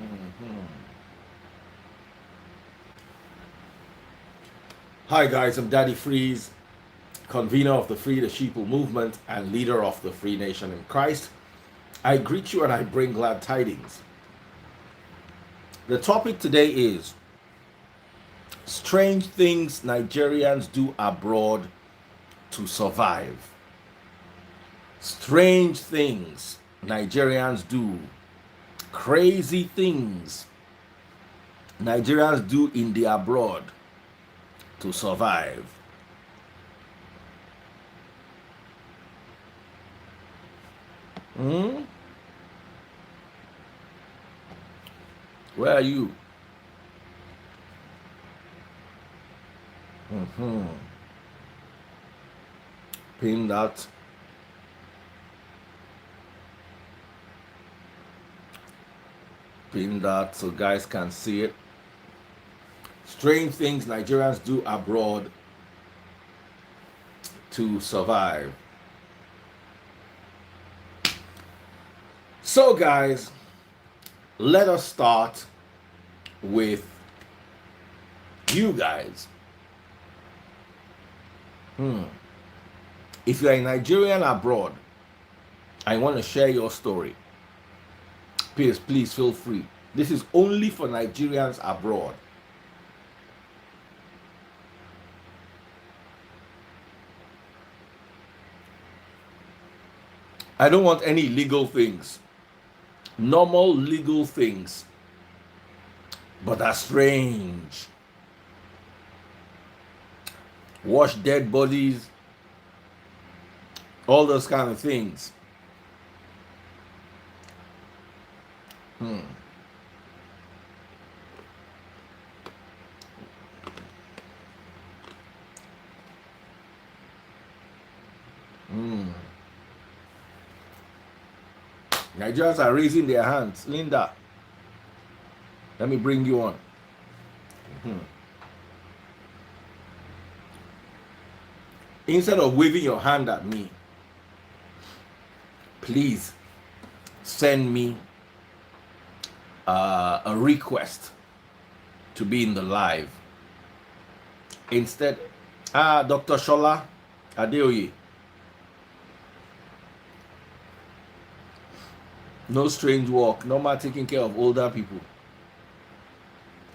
Mhm. Hi guys, I'm Daddy Freeze, convener of the Free the Sheeple movement and leader of the Free Nation in Christ. I greet you and I bring glad tidings. The topic today is strange things Nigerians do abroad to survive. Strange things Nigerians do. Crazy things Nigerians do in the abroad to survive. Hmm? Where are you? Hmm. Pin that. Pin that so guys can see it. Strange things Nigerians do abroad to survive. So, guys, let us start with you guys. If you're a Nigerian abroad, I want to share your story. Please feel free. This is only for Nigerians abroad. I don't want any legal things. Normal legal things, but are strange. Wash dead bodies, all those kind of things. Hmm. Hmm. Nigerians are raising their hands. Linda, let me bring you on. Hmm. Instead of waving your hand at me, please send me a request to be in the live. Instead, Dr. Shola Adeoye, no strange work, normal taking care of older people.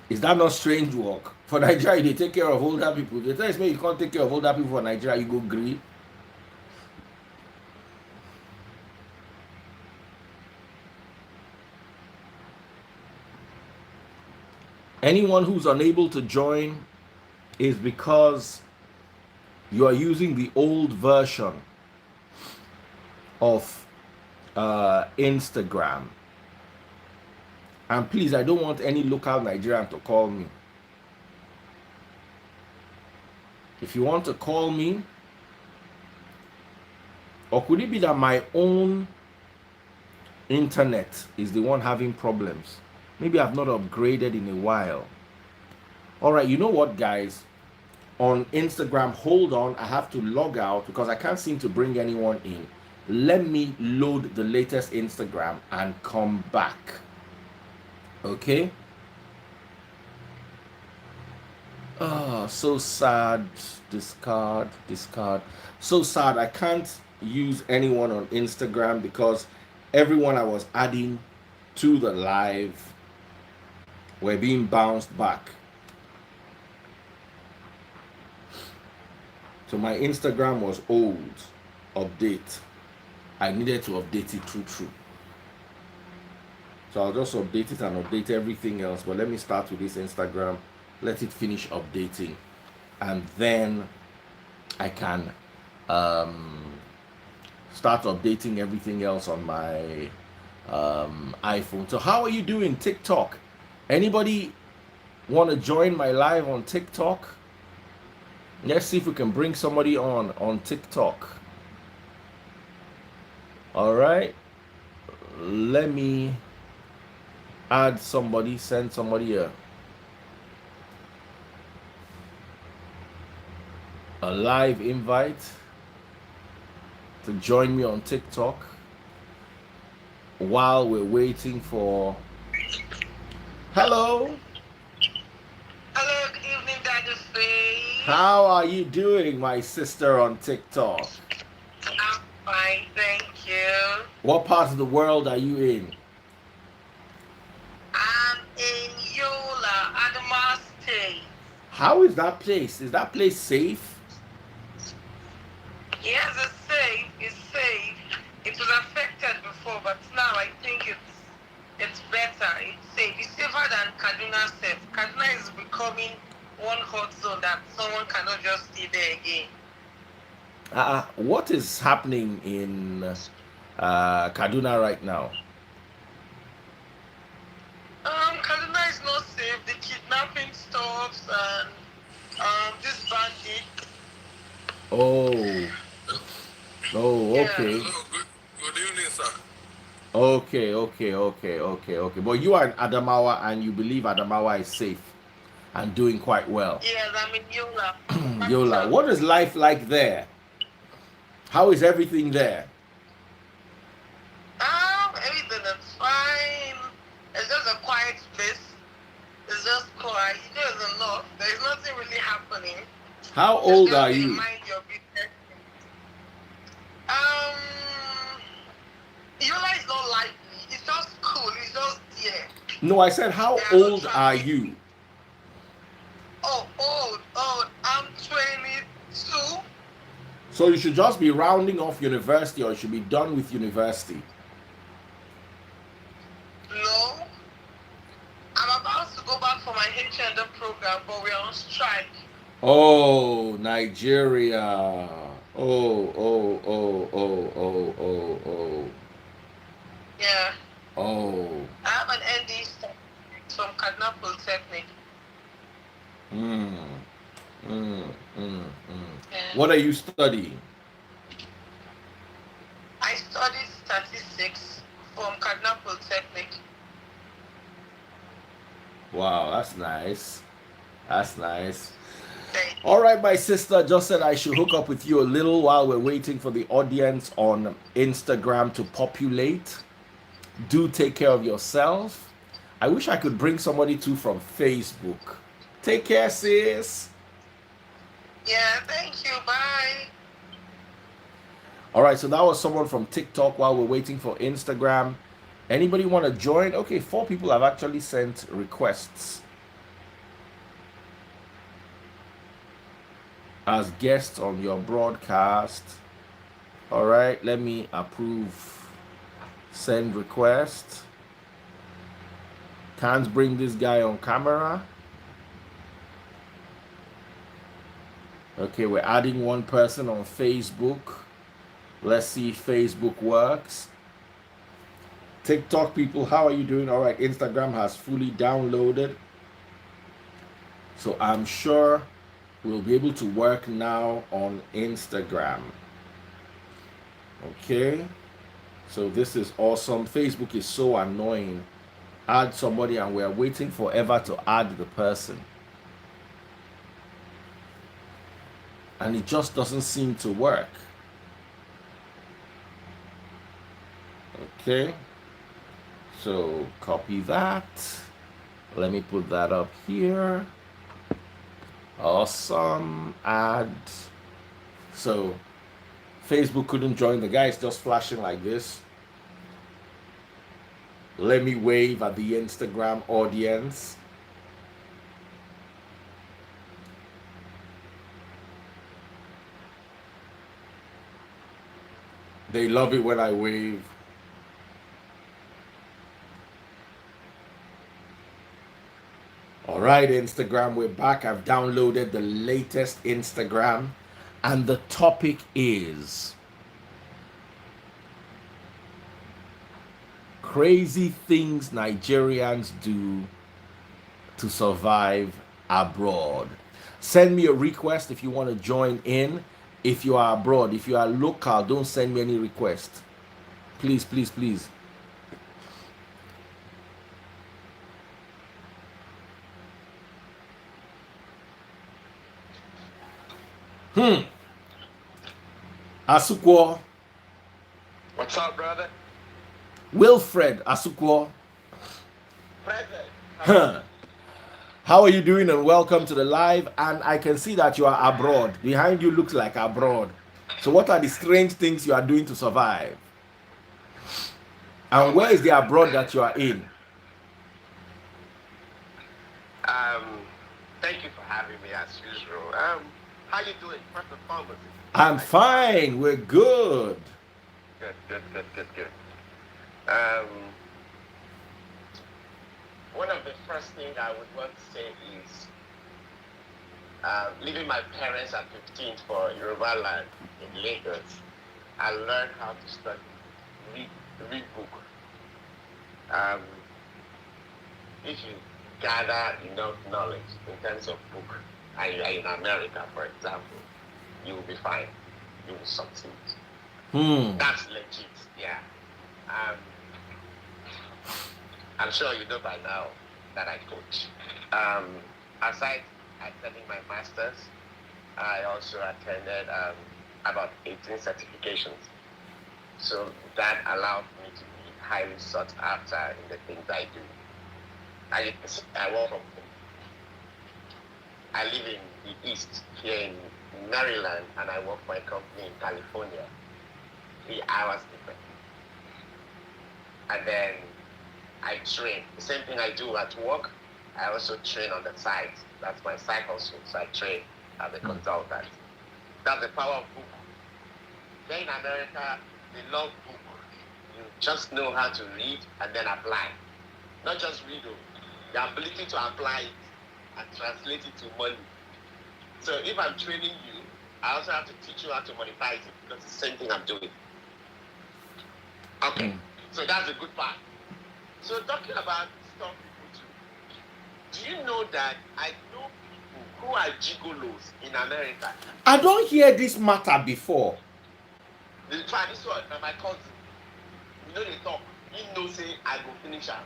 Is that not strange work? For Nigeria, they take care of older people. They tell me you can't take care of older people for Nigeria, you go green. Anyone who's unable to join is because you are using the old version of Instagram. And please, I don't want any local Nigerian to call me. If you want to call me, or could it be that my own internet is the one having problems? Maybe I've not upgraded in a while. All right, you know what, guys? On Instagram, hold on, I have to log out because I can't seem to bring anyone in. Let me load the latest Instagram and come back. Okay? Oh, so sad. Discard. So sad. I can't use anyone on Instagram because everyone I was adding to the live were being bounced back. So my Instagram was old. Update. I needed to update it true. So I'll just update it and update everything else. But let me start with this Instagram. Let it finish updating. And then I can start updating everything else on my iPhone. So how are you doing, TikTok? Anybody want to join my live on TikTok? Let's see if we can bring somebody on TikTok. All right. Let me add somebody, send somebody a live invite to join me on TikTok while we're waiting for Hello. Hello, good evening, Dr. Faye. How are you doing, my sister on TikTok? I'm fine, thank you. What part of the world are you in? I'm in Yola, Adama State. How is that place? Is that place safe? Yes, it's safe. It's safe. It was affected before, but now I think it's better. It's safe. It's safer than Kaduna safe. Kaduna is becoming one hot zone that someone cannot just stay there again. What is happening in Kaduna right now? Kaduna is not safe. The kidnapping stops and this bandit. Oh, oh, Yeah. okay. Hello, good evening, sir. Okay. But you are in Adamawa and you believe Adamawa is safe and doing quite well. Yes, I'm in Yola. Yola, Capital. what is life like there? How is everything there? Everything is fine. It's just a quiet place. It's just quiet. There's enough. There's nothing really happening. How Just old are be you? mind your business. Um, Yola is not lively. It's just cool. It's just there. No, I said, how There are no old are traffic. you? Oh, old. I'm 22. So you should just be rounding off university or you should be done with university. No. I'm about to go back for my HND program, but we're on strike. Oh, Nigeria. Oh. Yeah. Oh. I have an ND from Kaduna Polytechnic. Mm, mm, mm. Yeah. What are you studying? I studied statistics from Kaduna Polytechnic. Wow, that's nice. That's nice. Thank All right, my sister just said I should hook up with you a little while we're waiting for the audience on Instagram to populate. Do take care of yourself. I wish I could bring somebody too from Facebook. Take care, sis. Yeah, thank you. Bye. All right, so that was someone from TikTok while we're waiting for Instagram. Anybody want to join? Okay, 4 people have actually sent requests as guests on your broadcast. All right, let me approve. Send request. Can't bring this guy on camera. Okay, we're adding one person on Facebook. Let's see if Facebook works. TikTok people, how are you doing? All right, Instagram has fully downloaded. So I'm sure we'll be able to work now on Instagram. Okay. So this is awesome. Facebook is so annoying. Add somebody and we're waiting forever to add the person. And it just doesn't seem to work. Okay. So copy that. Let me put that up here. Awesome. Add. So Facebook couldn't join. The guy is just flashing like this. Let me wave at the Instagram audience. They love it when I wave. All right, Instagram, we're back. I've downloaded the latest Instagram, and the topic is crazy things Nigerians do to survive abroad. Send me a request if you want to join in. If you are abroad, if you are local, don't send me any request. Please. Asukwo. What's up, brother? Wilfred Asukwo. Present. Huh. How are you doing and welcome to the live? And I can see that you are abroad. Behind you looks like abroad. So what are the strange things you are doing to survive? And where is the abroad that you are in? Thank you for having me as usual. How you doing? First and foremost. I'm fine. We're good. Good. Um, One of the first things I would want to say is leaving my parents at 15 for Yoruba land in Lagos. I learned how to study, read book. Um, if you gather enough knowledge in terms of book, and you are in America, for example, you will be fine. You will succeed. That's legit, yeah. I'm sure you know by now that I coach. Aside attending my master's, I also attended about 18 certifications. So that allowed me to be highly sought after in the things I do. I work from home. I live in the East, here in Maryland, and I work for a company in California. 3 hours different. And then I train. The same thing I do at work, I also train on the side. That's my side hustle. So I train as a consultant. That's the power of book. Here in America, they love book. You just know how to read and then apply. Not just read, the ability to apply it and translate it to money. So if I'm training you, I also have to teach you how to monetize it because it's the same thing I'm doing. Okay, so that's a good part. So talking about stuff people do you know that I know people who are gigolos in America? I don't hear this matter before. This one, my cousin, you know they talk. He knows say I go finish her.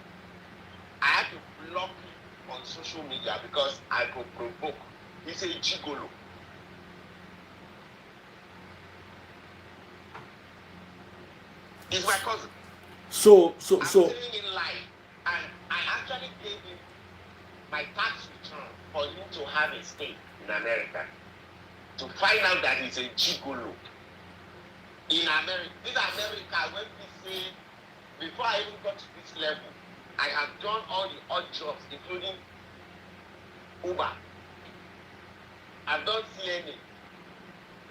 I had to block him on social media because I go provoke. He's a gigolo. He's my cousin. So I'm saying in life, and I actually gave him my tax return for him to have a stay in America to find out that he's a gigolo. In America, this America, when we say, before I even got to this level, I have done all the odd jobs, including Uber. I've done CNA.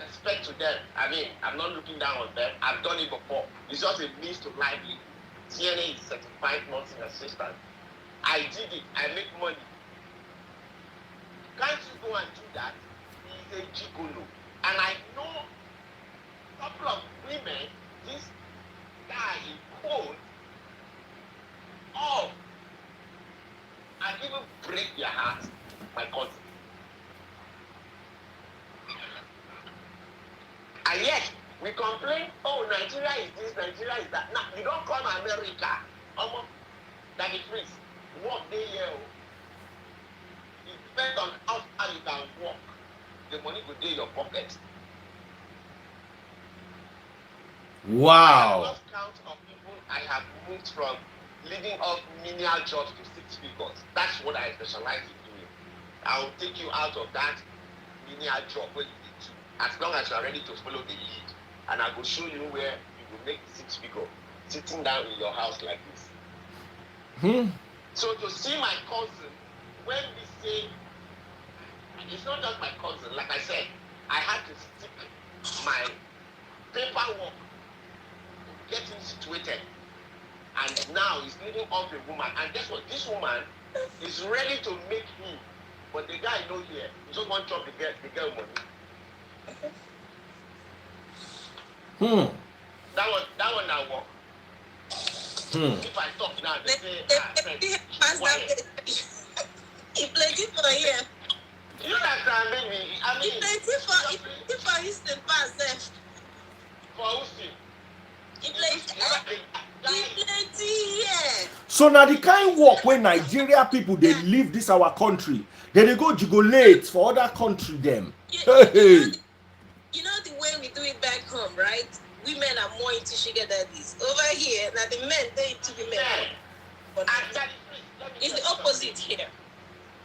Respect to them. I mean, I'm not looking down on them. I've done it before. It's just a means to livelihood. CNA is certified nursing assistant. I did it. I make money. Can't you go and do that? He's a gigolo. And I know a couple of women, this guy in code, off and even break their heart, my cousin. And yet, we complain, oh, Nigeria is this, Nigeria is that. Now, you don't come America, almost like a priest. Work day here. It depends on how far you can walk. The money will be in your pocket. Wow. I lost count of people I have moved from living off menial jobs to 6 figures. That's what I specialize in doing. I will take you out of that menial job where you need to, as long as you are ready to follow the lead. And I will show you where you will make 6 figures sitting down in your house like this. So to see my cousin, when we say, it's not just my cousin, like I said, I had to stick my paperwork to get him situated. And now he's leading off a woman. And guess what? This woman is ready to make him. But the guy don't hear. He just want to chop the girl money. That one now work. If I talk now, they say, he played it for here. You understand, baby? I mean, He played it for Houston pass. for Houston. He played it here. So now the kind work when Nigeria people they leave this our country, then they go jigolate for other country them. Hey. You know the way we do it back home, right? Women are more into sugar daddies. Over here, now the men they into women. But it's the opposite. it here.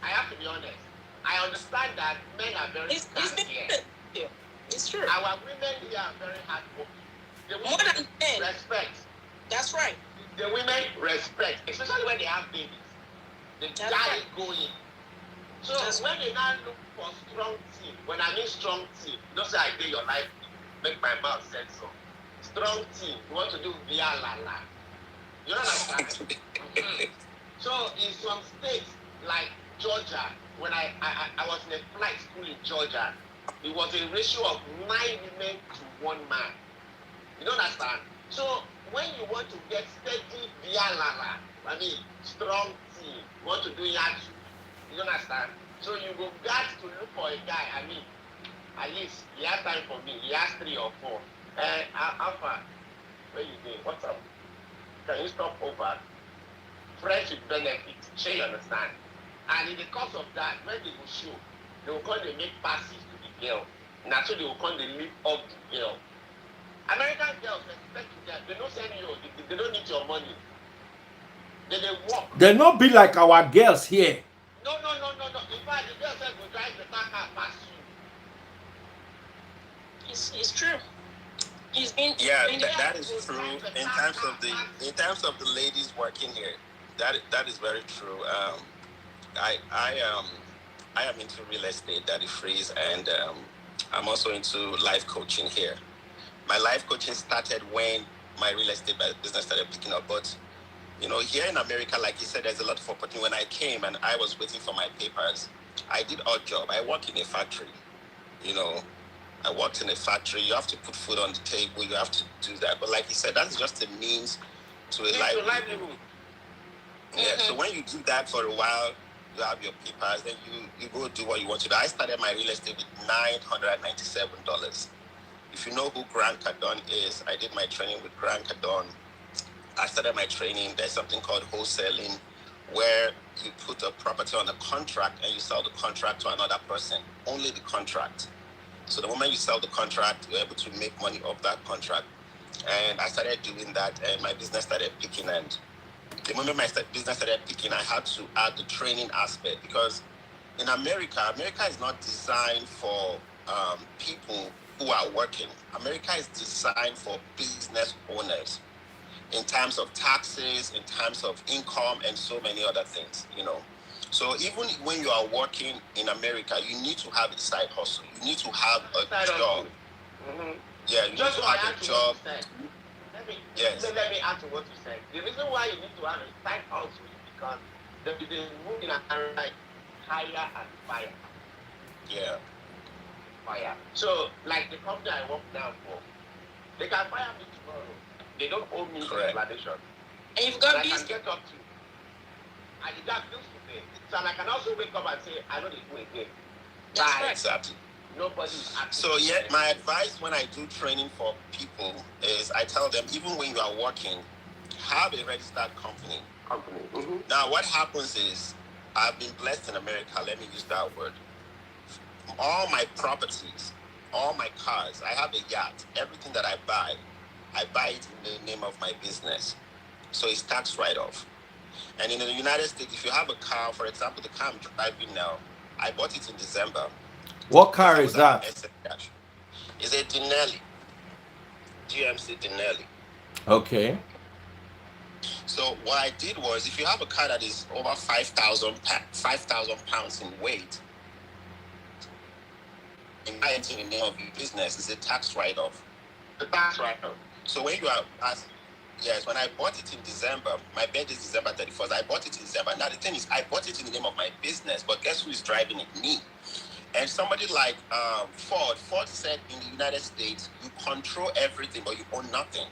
I have to be honest. I understand that men are very scarce here. Yeah, it's true. Our women here are very hardworking. The More women than men. respect. That's right. The women respect, especially when they have babies. They That's got right. it going. So That's when they now look for strong team, when I mean strong team, don't say I did your life, make my mouth say so. Strong team, you want to do via la la. You know what I'm saying? So in some states like Georgia, when I was in a flight school in Georgia, it was a ratio of 9 women to 1 man. You don't understand? So when you want to get steady via la la, I mean strong team, you want to do yatsu, you don't understand? So you go got to look for a guy, I mean, at least he has time for me, he has 3 or 4. Alpha, where you doing? What's up? Can you stop over? Friends with benefits, sure you understand. And in the course of that, when they will show, they will come, they make passes to the girl. And that's why they will come, they lift up the girl. American girls respect them. They don't send you, they don't need your money. They walk. They not be like our girls here. No. In fact, the girl said will drive the car past you. It's true. He's been. Yeah, that is true. In terms of the ladies working here, that is very true. I am into real estate, Daddy Freeze, and I'm also into life coaching here. My life coaching started when my real estate business started picking up, but you know, here in America, like you said, there's a lot of opportunity. When I came and I was waiting for my papers, I did odd job. I work in a factory, you know. I worked in a factory. You have to put food on the table. You have to do that. But like you said, that's just a means to a livelihood. Yeah. So when you do that for a while, you have your papers. Then you go do what you want to do. I started my real estate with $997. If you know who Grant Cardone is, I did my training with Grant Cardone. I started my training. There's something called wholesaling, where you put a property on a contract and you sell the contract to another person. Only the contract. So the moment you sell the contract, you're able to make money off that contract. And I started doing that, and my business started picking. And the moment my business started picking, I had to add the training aspect, because in America is not designed for people who are working. America is designed for business owners in terms of taxes, in terms of income, and so many other things, you know. So even when you are working in America, you need to have a side hustle. You need to have a job. Yeah, you Just need to have a job. Let me add to what you said. The reason why you need to have a side hustle is because the move in America hire and fire. Yeah. Fire. So, like the company I work now for, they can fire me tomorrow. They don't owe me explanation. And you've got I bills. can get up to. And you got bills to pay. So I can also wake up and say, I know they do again. That's right. Exactly. Nobody is asking. So yet my advice when I do training for people is I tell them, even when you are working, have a registered company. Now what happens is, I've been blessed in America, let me use that word. All my properties, all my cars, I have a yacht, everything that I buy it in the name of my business. So it's tax write-off. And in the United States, if you have a car, for example, the car I'm driving now, I bought it in December. What car is that? It's a Denali. GMC Denali. Okay. So what I did was, if you have a car that is over 5,000 pounds in weight, in the name of your business, it's a tax write-off. The tax write-off. So when you are asked, yes, when I bought it in December, my birthday is December 31st. I bought it in December. Now the thing is, I bought it in the name of my business, but guess who is driving it? Me. And somebody like Ford said in the United States, you control everything, but you own nothing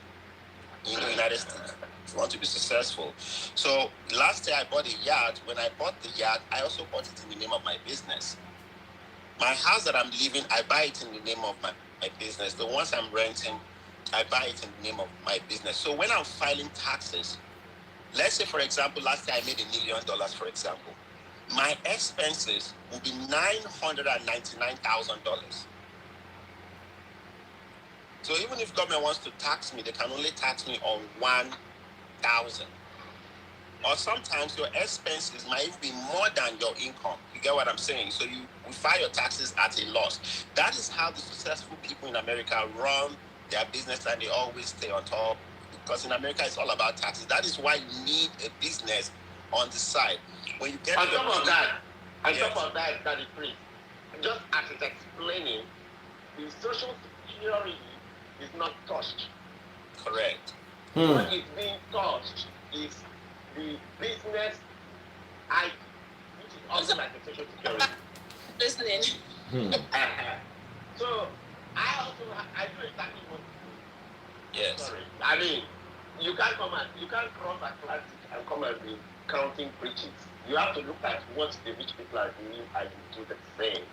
in the United States if you want to be successful. So last year I bought a yacht. When I bought the yacht, I also bought it in the name of my business. My house that I'm living, I buy it in the name of my business. The ones I'm renting, I buy it in the name of my business. So when I'm filing taxes, let's say, for example, last year I made $1 million, for example. My expenses will be $999,000. So even if government wants to tax me, they can only tax me on 1,000. or sometimes your expenses might even be more than your income. You get what I'm saying? So you file your taxes at a loss. That is how the successful people in America run their business, and they always stay on top, because in America it's all about taxes. That is why you need a business on the side. When you get on top of that, that is free. Just as it's explaining, the social security is not touched. Correct. What is being touched is the business ID, which is also like the social security. Listening. So I do exactly what you do. Yes. Sorry. I mean, you can't cross Atlantic and come and be counting breaches. You have to look at what the rich people are doing and you do the same.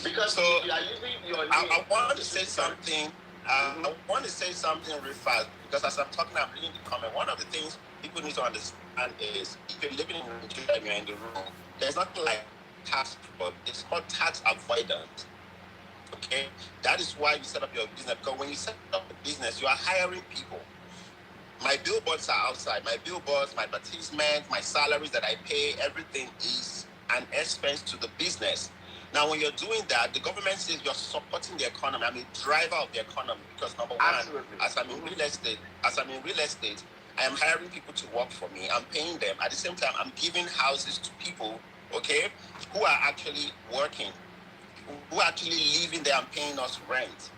Because you are using your name. I want to say something. I want to say something real fast, because as I'm talking, I'm reading the comment. One of the things people need to understand is, if you're living in Nigeria and you're in the room, there's nothing like tax fraud. It's called tax avoidance. Okay? That is why you set up your business. Because when you set up a business, you are hiring people. My billboards are outside. My billboards, my advertisements, my salaries that I pay, everything is an expense to the business. Now, when you're doing that, the government says you're supporting the economy. I'm a driver of the economy, because number one, as I'm in real estate, I am hiring people to work for me. I'm paying them. At the same time, I'm giving houses to people, okay, who are actually working, who are actually living there and paying us rent.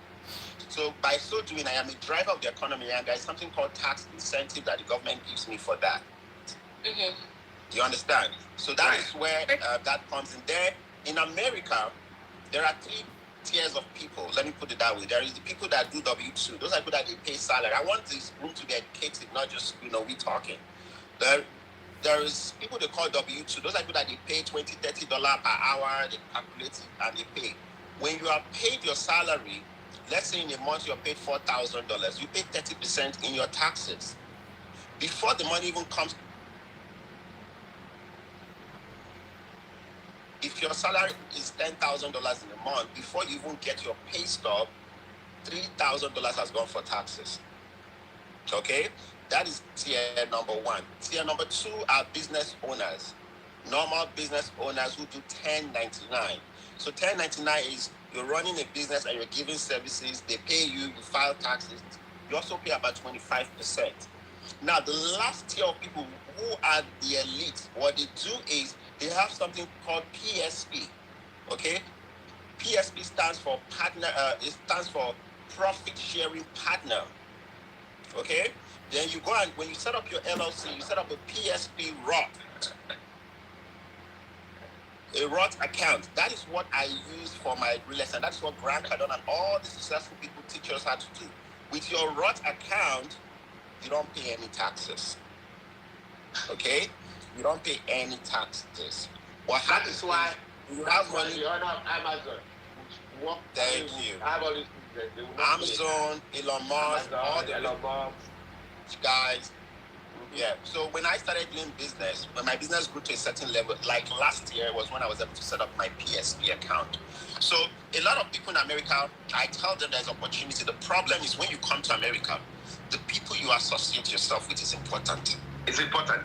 So by so doing, I am a driver of the economy, and there's something called tax incentive that the government gives me for that. You understand? So that is where that comes in there. In America, there are 3 tiers of people. Let me put it that way. There is the people that do W-2. Those are people that they pay salary. I want this room to get educated, not just, we talking. There is people they call W-2. Those are people that they pay $20, $30 per hour. They calculate it and they pay. When you are paid your salary, let's say in a month you're paid $4,000, you pay 30% in your taxes. Before the money even comes, if your salary is $10,000 in a month, before you even get your pay stub, $3,000 has gone for taxes. Okay? That is tier number 1. Tier number 2 are business owners. Normal business owners who do 1099. So 1099 is you're running a business and you're giving services, they pay you, you file taxes. You also pay about 25%. Now, the last tier of people who are the elite, what they do is they have something called PSP. Okay? PSP stands for partner, it stands for profit sharing partner. Okay? Then you go and when you set up your LLC, you set up a PSP Roth. A Roth account. That is what I use for my real estate. That's what Grant Cardone and all the successful people teach us how to do. With your Roth account, you don't pay any taxes. Okay? You don't pay any taxes. What that is why you have money. The owner of Amazon, which Thank you. Amazon, Elon Musk, all the guys. Yeah. So when I started doing business, when my business grew to a certain level, like last year was when I was able to set up my PSP account. So a lot of people in America, I tell them there's opportunity. The problem is when you come to America, the people you associate yourself with is important. It's important.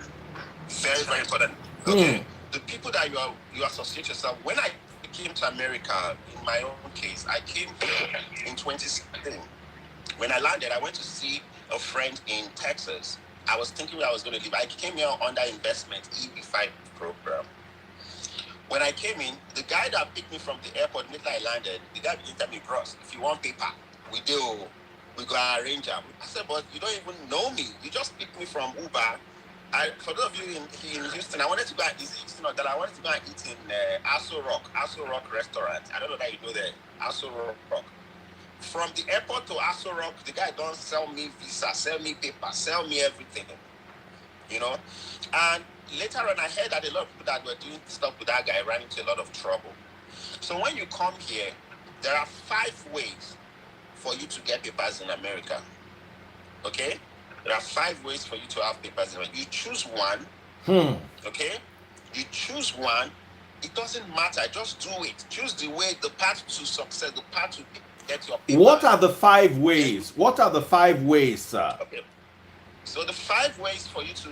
Very, very important. Okay. The people that you associate yourself. When I came to America, in my own case, I came here in 2016. When I landed, I went to see a friend in Texas. I was thinking where I was going to live. I came here under investment EB5 program. When I came in, the guy that picked me from the airport, immediately I landed, the guy began to tell me, bros, if you want paper, we go arrange them. I said, but you don't even know me. You just picked me from Uber. For those of you in Houston, I wanted to go and eat Houston Hotel. I wanted to go and eat in Aso Rock restaurant. I don't know that you know that. Aso Rock. From the airport to Aso Rock, the guy don't sell me visa, sell me paper, sell me everything. And later on, I heard that a lot of people that were doing stuff with that guy ran into a lot of trouble. So when you come here, there are 5 ways for you to get papers in America. Okay? There are 5 ways for you to have papers in America. You choose one. Okay? You choose one. It doesn't matter. Just do it. Choose the way, the path to success, the path to get your papers. What are the 5 ways? What are the 5 ways, sir? Okay. So the 5 ways for you to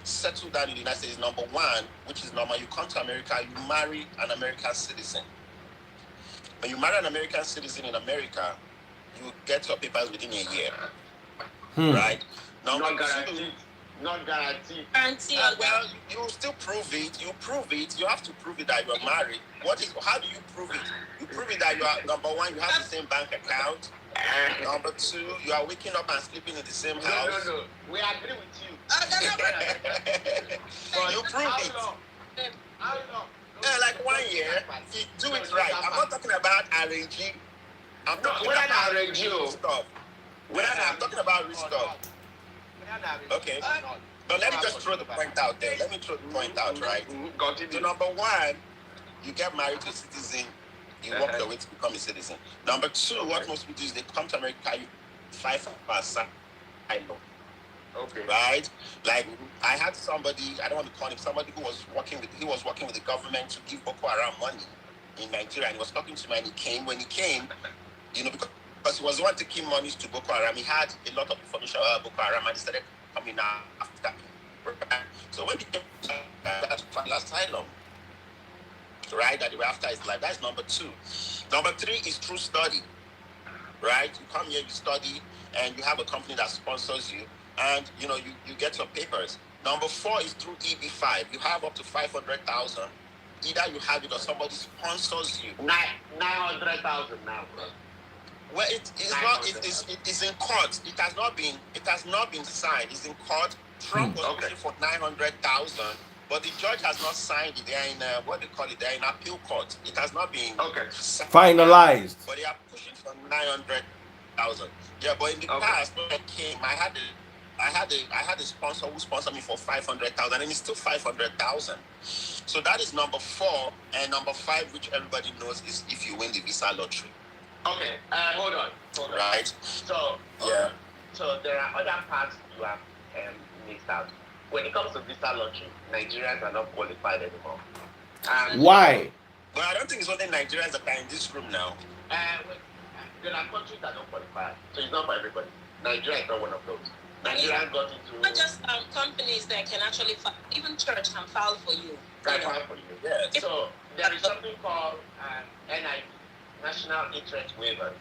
settle down in the United States, number one, which is normal, you come to America, you marry an American citizen. When you marry an American citizen in America, you get your papers within a year, right? Number Not guaranteed. Not guaranteed. Well, you still prove it. You prove it. You have to prove it that you're married. How do you prove it? You prove it that you are, number one, you have the same bank account. Number two, you are waking up and sleeping in the same house. No. We agree with you. You prove it. How long? Yeah, like 1 year. You do it right. I'm not talking about arranging. I'm talking about arranging stuff. I'm talking about rich stuff. Okay. But let me just throw the point out there. Let me throw the point out, right? So number one, you get married to a citizen, you work your way to become a citizen. Number two, what most people do is they come to America, you fight for asylum. Okay. Right? Like I had somebody, I don't want to call him, somebody who was working with the government to give Boko Haram money in Nigeria, and he was talking to me, and he came. When he came, because he was the one taking monies to Boko Haram, he had a lot of information about Boko Haram, and he started coming out after. So when he came to asylum, right, that they were after his life, that's number two. Number three is through study, right? You come here, you study, and you have a company that sponsors you, and you get your papers. Number four is through EB5. You have up to 500,000. Either you have it or somebody sponsors you. 900,000 now, bro. Well, it's in court. It has not been signed. It's in court. Trump was pushing for 900,000, but the judge has not signed it. They are in what they call it. They are in appeal court. It has not been finalized. But they are pushing for 900,000. Yeah, but in the past when I came, I had a sponsor who sponsored me for 500,000, and it's still 500,000. So that is number four, and number five, which everybody knows, is if you win the visa lottery. Okay, hold on. Right. So so there are other parts you have missed out. When it comes to visa lottery, Nigerians are not qualified anymore. Why? Well, I don't think it's only Nigerians that are in this room now. There are countries that don't qualify, so it's not for everybody. Nigeria is not one of those. Nigeria got into not just companies that can actually file, even church can file for you. File for you. Yeah. So there is something called NIV, National Interest Waiver.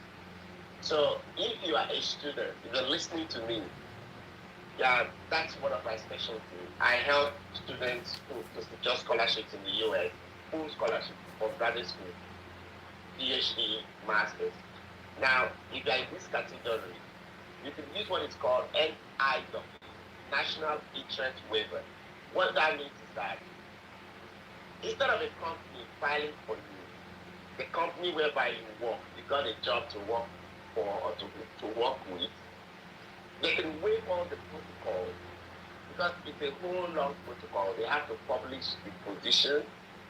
So if you are a student, if you're listening to me, that's one of my specialties. I help students to secure scholarships in the US, full scholarship for graduate school, PhD, Masters. Now, if you are in this category, you can use what is called NIW, National Interest Waiver. What that means is that instead of a company filing for you, the company whereby you work, you got a job to work for or to work with, they can waive all the protocols because it's a whole long protocol. They have to publish the position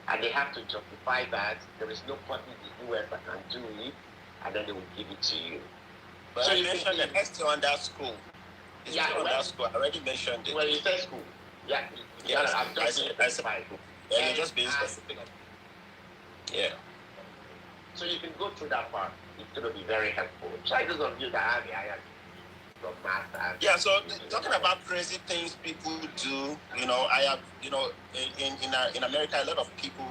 and they have to justify that there is no company in the US that can do it, and then they will give it to you. But so you mentioned that that's still under school. It's still under school. I already mentioned it. Well, you said school. Yeah. Yes, I'm just being specific. Yeah, you're just being specific. Yeah. So you can go through that part. It's going to be very helpful. Try those of you that have the IIT from master. Yeah, so talking about crazy things people do, I have, in America, a lot of people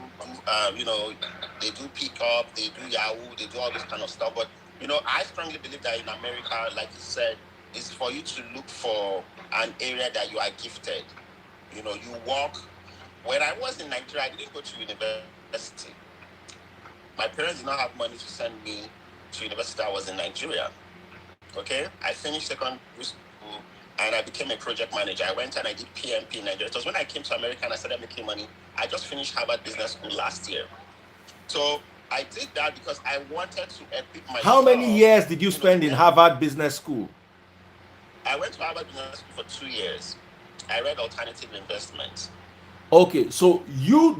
do, they do pick up, they do Yahoo, they do all this kind of stuff. But, I strongly believe that in America, like you said, is for you to look for an area that you are gifted. You walk. When I was in Nigeria, I didn't go to university. My parents did not have money to send me to university. I was in Nigeria. Okay? I finished secondary school and I became a project manager. I went and I did PMP in Nigeria. It was when I came to America and I started making money. I just finished Harvard Business School last year. So I did that because I wanted to equip myself. How many years did you spend in Harvard Business School? I went to Harvard Business School for 2 years. I read alternative investments. Okay, so you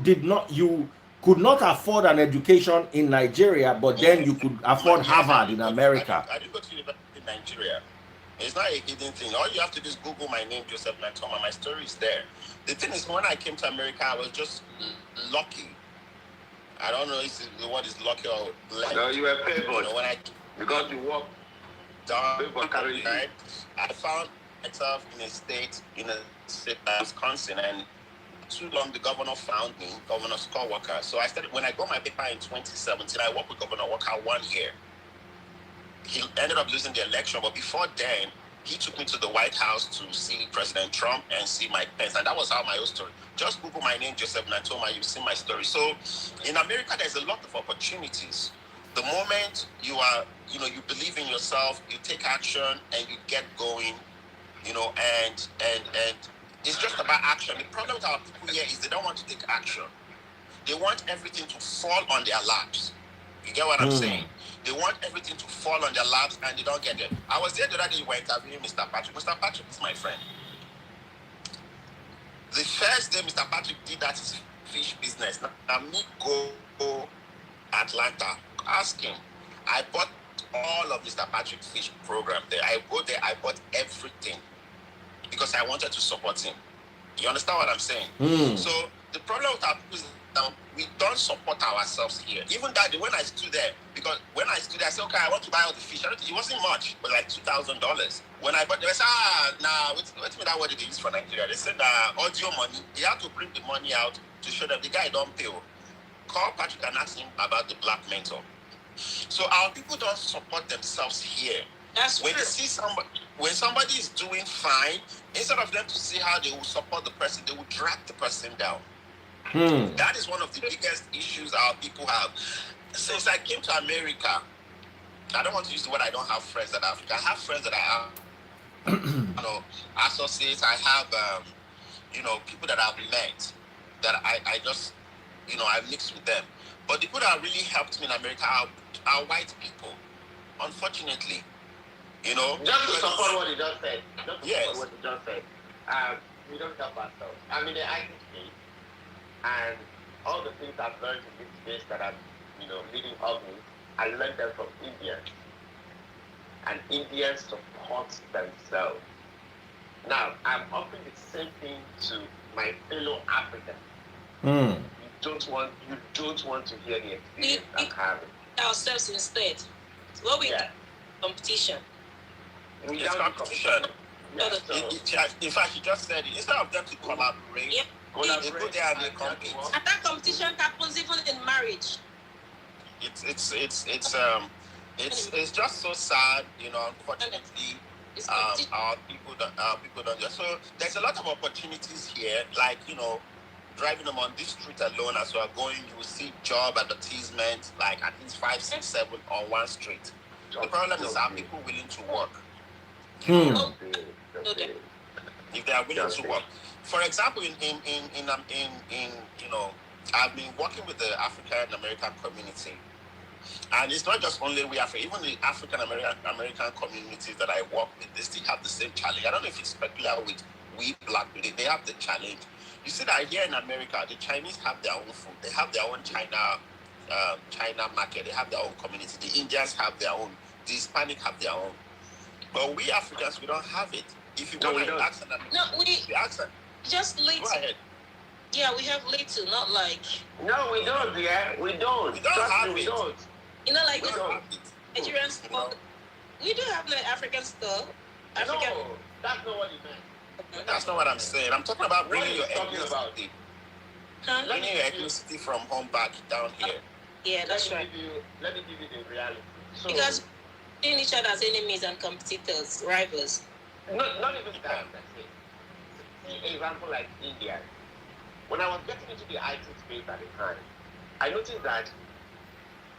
could not afford an education in Nigeria, but then you could afford Harvard in America. I didn't go to university in Nigeria. It's not a hidden thing. All you have to do is Google my name, Joseph Natoma. My story is there. The thing is, when I came to America, I was just lucky. I don't know if what is lucky or lucky. No, you were favored. Because you worked down, right? I found myself in a Wisconsin, and too long the governor found me, Governor Scott Walker. So I started, when I got my paper in 2017, I worked with Governor Walker 1 year. He ended up losing the election, but before then, he took me to the White House to see President Trump and see Mike Pence, and that was how my whole story. Just Google my name, Joseph Natoma, you see my story. So in America, there's a lot of opportunities. The moment you are, you believe in yourself, you take action, and you get going, and it's just about action. The problem with our people here is they don't want to take action. They want everything to fall on their laps. You get what I'm saying? They want everything to fall on their laps, and they don't get it. I was there the other day when interviewing Mr. Patrick. Mr. Patrick is my friend. The first day Mr. Patrick did that is fish business. Now me go Atlanta, ask him. I bought all of Mr. Patrick's fish program there. I go there, I bought everything because I wanted to support him. You understand what I'm saying? So the problem with our people is that we don't support ourselves here. Even that day when I stood there, because when I stood there, I said, okay, I want to buy all the fish. It wasn't much, but like $2,000. When I bought, they said, what's that what they use for Nigeria? They said, audio money. They have to bring the money out to show them the guy don't pay. Call Patrick and ask him about the black mentor. So our people don't support themselves here. That's when true. They see when somebody is doing fine, instead of them to see how they will support the person, they will drag the person down. That is one of the biggest issues our people have. Since I came to America, I don't want to use the word I don't have friends that are African. I have friends that I have, associates. I have, people that I've met that I just, I mix with them. But the people that really helped me in America are white people, unfortunately. Just to support what you just said. Yes. What you just said. We don't help ourselves. I'm in the IT space, and all the things I've learned in this space that I'm, leading up with, I learned them from Indians. And Indians support themselves. Now, I'm offering the same thing to my fellow Africans. You don't want to hear the experience I'm having. Ourselves instead. What we competition. It's competition. In fact, you just said it. Instead of them to collaborate, they go there and they compete. And that competition happens even in marriage. It's just so sad, unfortunately. Our people don't do it. So there's a lot of opportunities here, like driving them on this street alone as we are going, you will see job advertisements like at least 5, 6, 7 on one street. The problem is, are people willing to work? If they are willing to work. For example, I've been working with the African American community, and it's not just only we African, even the African American communities that I work with, they still have the same challenge. I don't know if it's peculiar with we black people, they have the challenge. You see that here in America, the Chinese have their own food, they have their own China market, they have their own community, the Indians have their own, the Hispanic have their own. But we Africans, we don't have it. If you want to ask them, just little. Go ahead. Yeah, we have little, not like. No, we don't, yeah. We don't. We don't have it. We don't. Like we don't have it. Nigerian stuff. We do have like African stuff. No, that's not what you meant. That's not what I'm saying. I'm talking about bringing your ethnicity. Bringing your ethnicity from home back down here. Yeah, that's right. Let me give you the reality. So, because seeing each other as enemies and competitors, rivals. Not even that. See, an example like India. When I was getting into the IT space at the time, I noticed that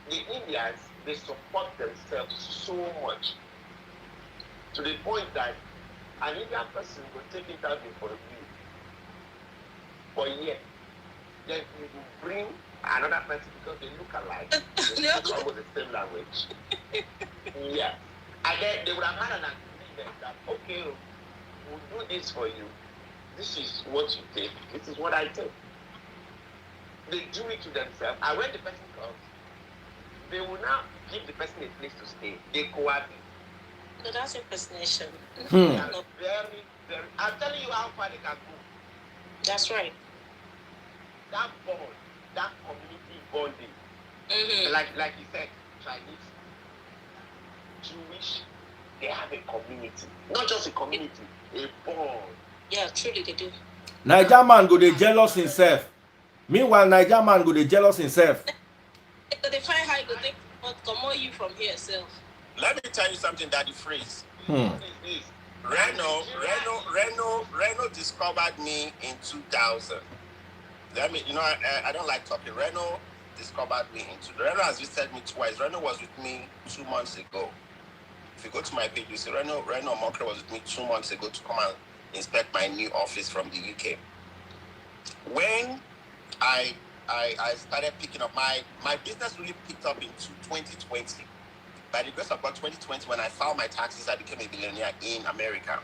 the Indians, they support themselves so much to the point that an Indian person will take interview for you for a year. Then you will bring another person because they look alike. They speak almost the same language. Yeah. And then they would have had an agreement that, okay, we'll do this for you. This is what you take. This is what I take. They do it to themselves. And when the person comes, they will now give the person a place to stay. They cohabit. So that's impersonation. They are very, very. I'm telling you how far they can go. That's right. That bond, that community bonding. Like you said, Chinese, Jewish, they have a community. Not just a community, a bond. Yeah, truly they do. Niger man go dey jealous himself. Meanwhile, Niger man go dey jealous himself. So they find how you go take come on you from here self. Let me tell you something, Daddy Freeze. Hmm. Reno discovered me in 2000. Let me, I don't like talking. Reno discovered me Reno has visited me twice. Reno was with me 2 months ago. If you go to my page, you see Reno Mokre was with me 2 months ago to come and inspect my new office from the UK. When I started picking up, my business really picked up in 2020. By the grace of God, 2020, when I filed my taxes, I became a billionaire in America.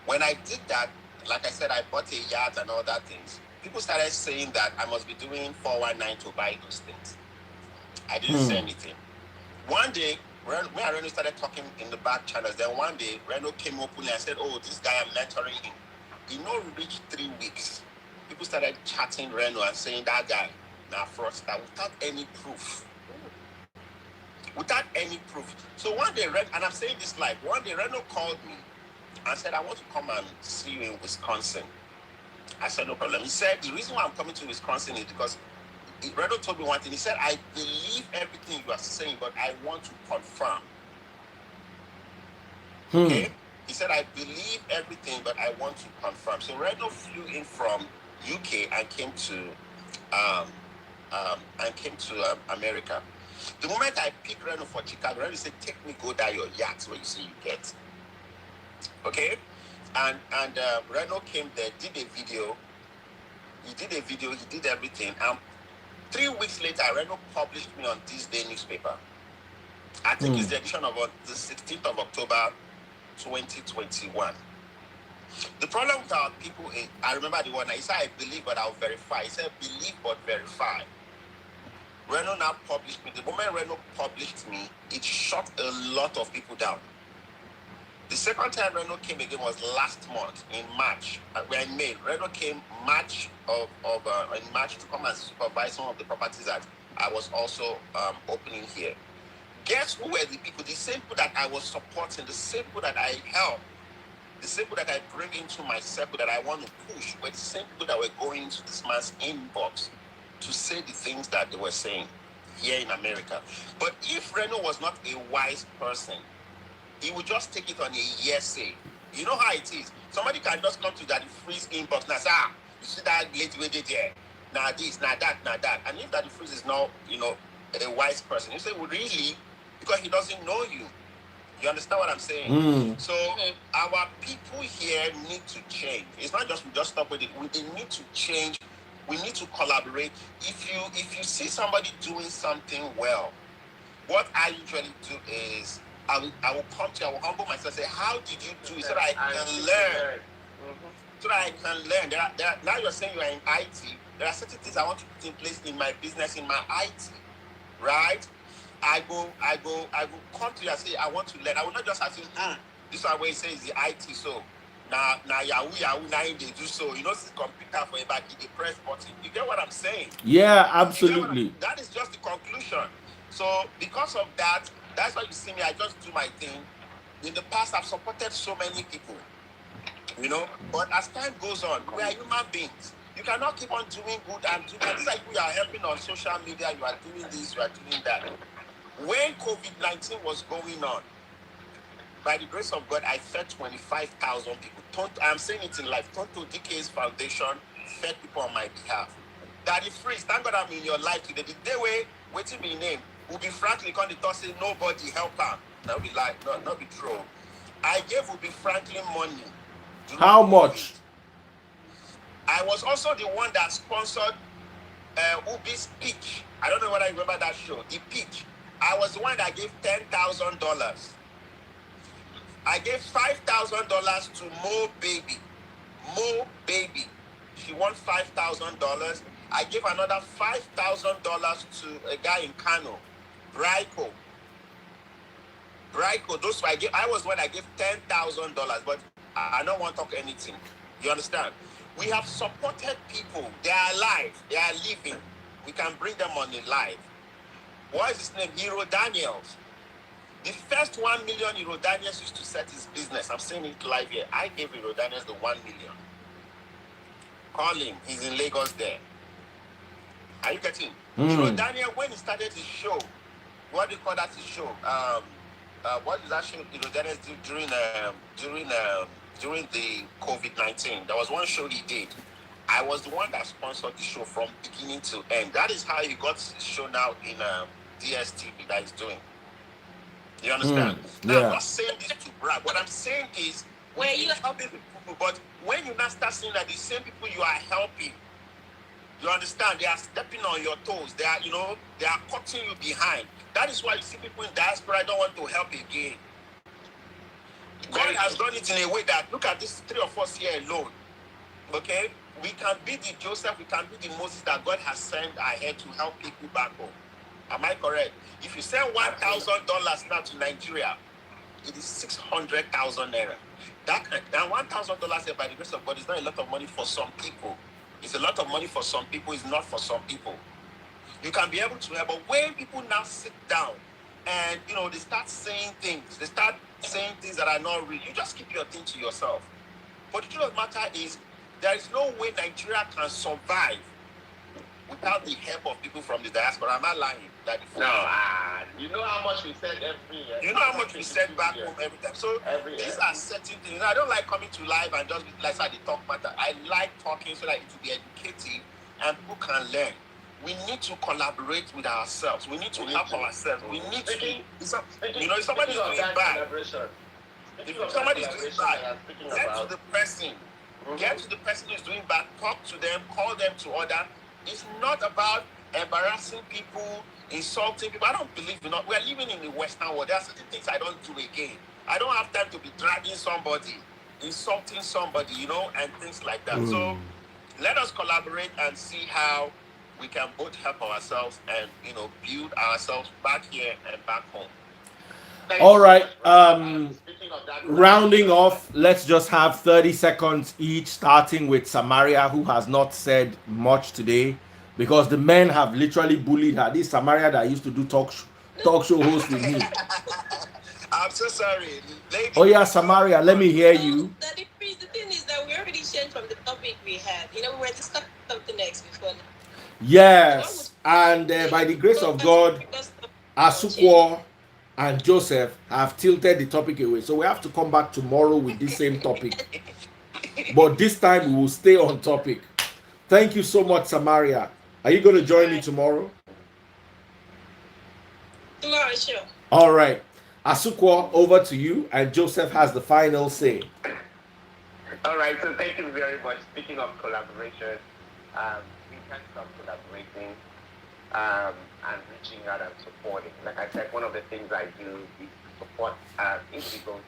When I did that, like I said, I bought a yacht and all that things. People started saying that I must be doing 419 to buy those things. I didn't say anything. One day, when Reno started talking in the back channels, then one day, Reno came openly and said, oh, this guy, I'm mentoring him. He reached 3 weeks. People started chatting Reno and saying that guy, now fraudster, without any proof. Without any proof. So one day, and I'm saying this live, one day Reno called me and said, I want to come and see you in Wisconsin. I said, no problem. He said, the reason why I'm coming to Wisconsin is because Reno told me one thing. He said, I believe everything you are saying, but I want to confirm. Okay? He said, I believe everything, but I want to confirm. So Reno flew in from UK and came to America. The moment I picked Reno for Chicago, Reno said, take me, go down your yacht where you say you get. Okay? And Reno came there, did a video. He did everything. 3 weeks later, Reno published me on This Day newspaper. I think it's the edition of the 16th of October, 2021. The problem with our people is, I remember the one, he said, I believe, but I'll verify. He said, believe, but verify. Reno now published me. The moment Reno published me, it shut a lot of people down. The second time Reno came again was last month in March. We're in May. Reno came in March to come and supervise some of the properties that I was also opening here. Guess who were the people? The same people that I was supporting, the same people that I helped, the same people that I bring into my circle that I want to push, were the same people that were going into this man's inbox to say the things that they were saying here in America. But if Reno was not a wise person, he would just take it on a hearsay. You know how it is. Somebody can just come to that freeze inbox and say, you see that lady with it there? Now this, now that, now that. And if that freeze is not, a wise person, you say, well, really? Because he doesn't know you. You understand what I'm saying? So our people here need to change. It's not just we just stop with it. They need to change. We need to collaborate. If you see somebody doing something well, what I usually do is I will come to you, I will humble myself and say, how did you do it so that I can learn? So that I can learn. Now you're saying you are in IT. There are certain things I want to put in place in my business, in my IT. Right? I go come to you and say, I want to learn. I will not just assume, this is where it says the IT. So now Yahoo, now they do so. It's computer for a back, they press button. You get what I'm saying? Yeah, absolutely. That is just the conclusion. So because of that, that's why you see me, I just do my thing. In the past, I've supported so many people, but as time goes on, we are human beings. You cannot keep on doing good and doing that. It's like we are helping on social media, you are doing this, you are doing that. When COVID-19 was going on, by the grace of God, I fed 25,000 people. I'm saying it in life. Tonto DK's Foundation fed people on my behalf. Daddy Freeze, thank God I'm in your life today. The day way, waiting me name, will be Franklin on the top say nobody help her. That will be like, not be true. I gave Ubi Franklin money. How much? I was also the one that sponsored Ubi's pitch. I don't know whether you remember that show, the pitch. I was the one that gave $10,000. I gave $5,000 to Mo Baby. Mo Baby. She won $5,000. I gave another $5,000 to a guy in Kano, Braiko. Those I was when I gave $10,000, but I don't want to talk anything. You understand? We have supported people. They are alive. They are living. We can bring them on in live. What is his name? Hero Daniels. The first 1 million Euro Daniels used to set his business. I'm saying it live here. I gave Euro Daniels the 1 million. Call him. He's in Lagos there. Are you getting? Euro Daniel, when he started his show, what do you call that his show? What is that show Euro Daniels did during the COVID-19? There was one show he did. I was the one that sponsored the show from beginning to end. That is how he got his show now in DSTV that he's doing. You understand? Now, I'm not saying this to brag. What I'm saying is, when you're helping people, but when you now start seeing that the same people you are helping, you understand, they are stepping on your toes. They are, they are cutting you behind. That is why you see people in diaspora don't want to help again. God has done it in a way that, look at this 3 of us here alone. Okay? We can be the Joseph, we can be the Moses that God has sent ahead to help people back home. Am I correct? If you send $1,000 now to Nigeria, it is 600,000 naira. That $1,000 by the grace of God is not a lot of money for some people. It's a lot of money for some people. It's not for some people. You can be able to help, but when people now sit down and they start saying things, that are not real, you just keep your thing to yourself. But the truth of the matter is, there is no way Nigeria can survive without the help of people from the diaspora. I'm not lying. You know how much we send every year. You know how much we send back home every time. So these are certain things. I don't like coming to live and just like the talk matter. I like talking so that it will be educative and people can learn. We need to collaborate with ourselves. We need to help ourselves. We need to. If somebody's doing bad, get to the person. Get to the person who's doing bad. Talk to them. Call them to order. It's not about embarrassing people, insulting people. I don't believe we're living in the Western world. There are certain things I don't do again. I don't have time to be dragging somebody, insulting somebody, and things like that. So let us collaborate and see how we can both help ourselves and build ourselves back here and back home. All right. Rounding off, let's just have 30 seconds each, starting with Samaria, who has not said much today because the men have literally bullied her. This Samaria that used to do talk show host with me. I'm so sorry. Oh yeah, Samaria, let me hear you. The thing is that we already changed from the topic we had. We were discussing something else before. Yes, and by the grace of God, Asukwo and Joseph have tilted the topic away. So we have to come back tomorrow with this same topic. But this time we will stay on topic. Thank you so much, Samaria. Are you going to join me tomorrow? Tomorrow, sure. All right. Asukwo, over to you, and Joseph has the final say. All right, so thank you very much. Speaking of collaboration, we can't stop collaborating and reaching out and supporting. Like I said, one of the things I do is support individuals,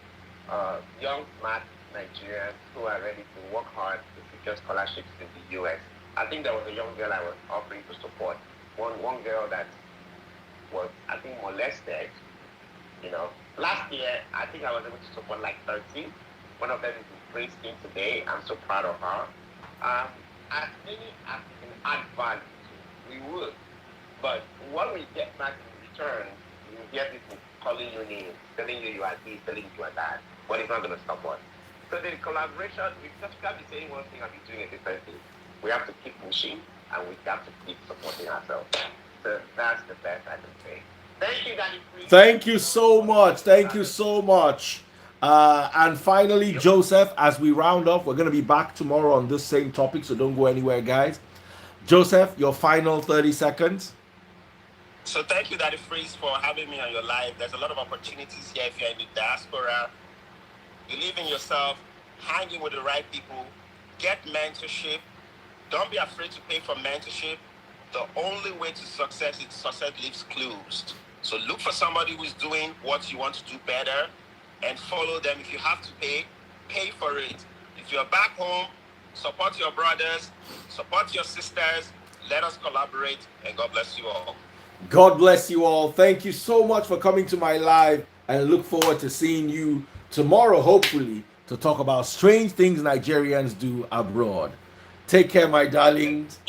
young, smart Nigerians who are ready to work hard to secure scholarships in the U.S. I think there was a young girl I was offering to support. One girl that was, I think, molested. Last year, I think I was able to support like 13. One of them is in Princeton today. I'm so proud of her. As many as we can add value to, we would. But what we get back in return, you get people calling you names, telling you are this, telling you are that, but it's not going to stop us. So the collaboration, we just can't be saying one thing and be doing a different thing. We have to keep pushing and we have to keep supporting ourselves. So that's the best I can say. Thank you, Daddy. Thank you so much. Thank you so much. And finally, Joseph, as we round off, we're going to be back tomorrow on this same topic, so don't go anywhere, guys. Joseph, your final 30 seconds. So thank you, Daddy Freeze, for having me on your live. There's a lot of opportunities here if you're in the diaspora. Believe in yourself, hang in with the right people, get mentorship. Don't be afraid to pay for mentorship. The only way to success is success leaves clues. So look for somebody who's doing what you want to do better and follow them. If you have to pay for it. If you're back home, support your brothers, support your sisters. Let us collaborate, and God bless you all. God bless you all. Thank you so much for coming to my live, and look forward to seeing you tomorrow, hopefully, to talk about strange things Nigerians do abroad. Take care, my darlings.